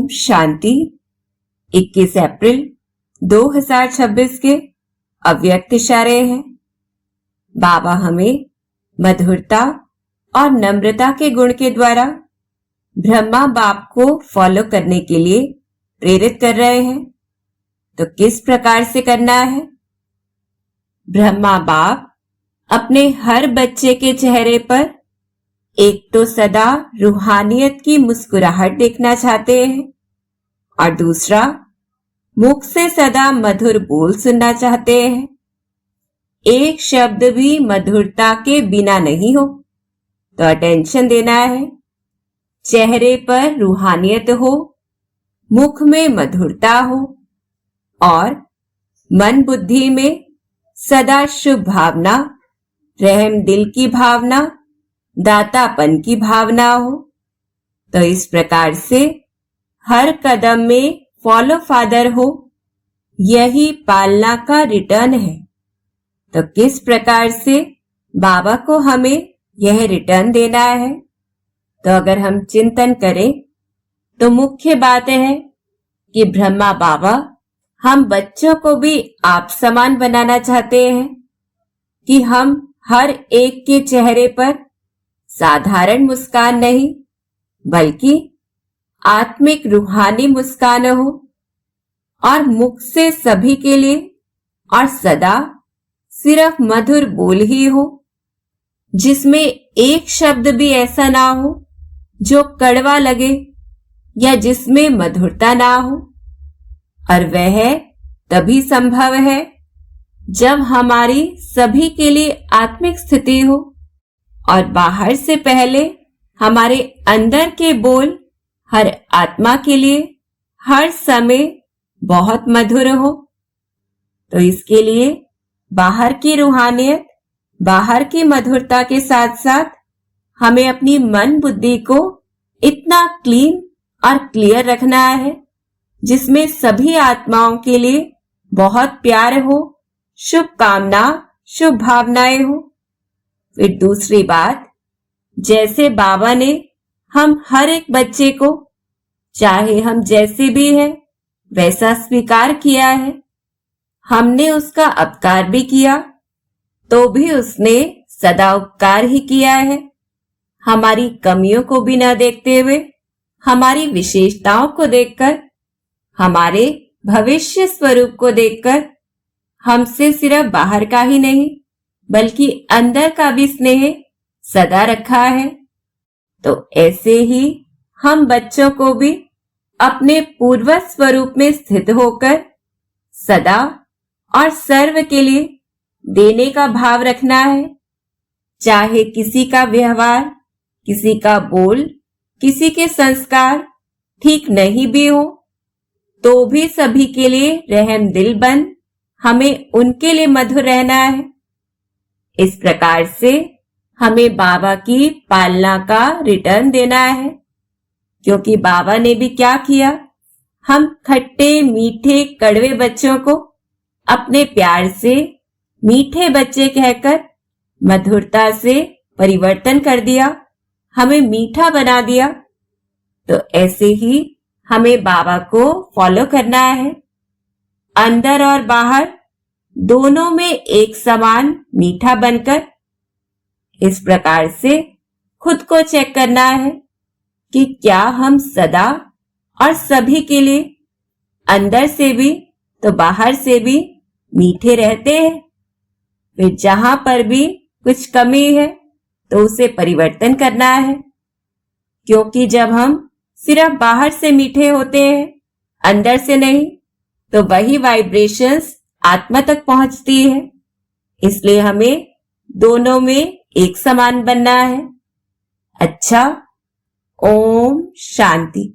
ओम शांति। 21 अप्रैल 2026 के अव्यक्त इशारे हैं। बाबा हमें मधुरता और नम्रता के गुण के द्वारा ब्रह्मा बाप को फॉलो करने के लिए प्रेरित कर रहे हैं। तो किस प्रकार से करना है? ब्रह्मा बाप अपने हर बच्चे के चेहरे पर एक तो सदा रूहानियत की मुस्कुराहट देखना चाहते हैं और दूसरा मुख से सदा मधुर बोल सुनना चाहते हैं। एक शब्द भी मधुरता के बिना नहीं हो तो अटेंशन देना है। चेहरे पर रूहानियत हो, मुख में मधुरता हो और मन बुद्धि में सदा शुभ भावना, रहम दिल की भावना, दातापन की भावना हो। तो इस प्रकार से हर कदम में फॉलो फादर हो, यही पालना का रिटर्न है। तो किस प्रकार से बाबा को हमें यह रिटर्न देना है? तो अगर हम चिंतन करें तो मुख्य बात है कि ब्रह्मा बाबा हम बच्चों को भी आप समान बनाना चाहते हैं कि हम हर एक के चेहरे पर साधारण मुस्कान नहीं बल्कि आत्मिक रूहानी मुस्कान हो और मुख से सभी के लिए और सदा सिर्फ मधुर बोल ही हो, जिसमें एक शब्द भी ऐसा ना हो जो कड़वा लगे या जिसमें मधुरता ना हो। और वह तभी संभव है जब हमारी सभी के लिए आत्मिक स्थिति हो और बाहर से पहले हमारे अंदर के बोल हर आत्मा के लिए हर समय बहुत मधुर हो। तो इसके लिए बाहर की रूहानियत, बाहर की मधुरता के साथ साथ हमें अपनी मन बुद्धि को इतना क्लीन और क्लियर रखना है जिसमें सभी आत्माओं के लिए बहुत प्यार हो, शुभकामना, शुभ भावनाएं हो। फिर दूसरी बात, जैसे बाबा ने हम हर एक बच्चे को चाहे हम जैसे भी हैं वैसा स्वीकार किया है, हमने उसका अपकार भी किया तो भी उसने सदा उपकार ही किया है। हमारी कमियों को भी न देखते हुए हमारी विशेषताओं को देखकर, हमारे भविष्य स्वरूप को देखकर हमसे सिर्फ बाहर का ही नहीं बल्कि अंदर का भी स्नेह सदा रखा है। तो ऐसे ही हम बच्चों को भी अपने पूर्वज स्वरूप में स्थित होकर सदा और सर्व के लिए देने का भाव रखना है। चाहे किसी का व्यवहार, किसी का बोल, किसी के संस्कार ठीक नहीं भी हो तो भी सभी के लिए रहम दिल बन हमें उनके लिए मधुर रहना है। इस प्रकार से हमें बाबा की पालना का रिटर्न देना है, क्योंकि बाबा ने भी क्या किया, हम खट्टे मीठे कड़वे बच्चों को अपने प्यार से मीठे बच्चे कहकर मधुरता से परिवर्तन कर दिया, हमें मीठा बना दिया। तो ऐसे ही हमें बाबा को फॉलो करना है, अंदर और बाहर दोनों में एक समान मीठा बनकर। इस प्रकार से खुद को चेक करना है कि क्या हम सदा और सभी के लिए अंदर से भी तो बाहर से भी मीठे रहते हैं। फिर जहां पर भी कुछ कमी है तो उसे परिवर्तन करना है, क्योंकि जब हम सिर्फ बाहर से मीठे होते हैं अंदर से नहीं तो वही वाइब्रेशंस आत्मा तक पहुंचती है। इसलिए हमें दोनों में एक समान बनना है। अच्छा, ओम शांति।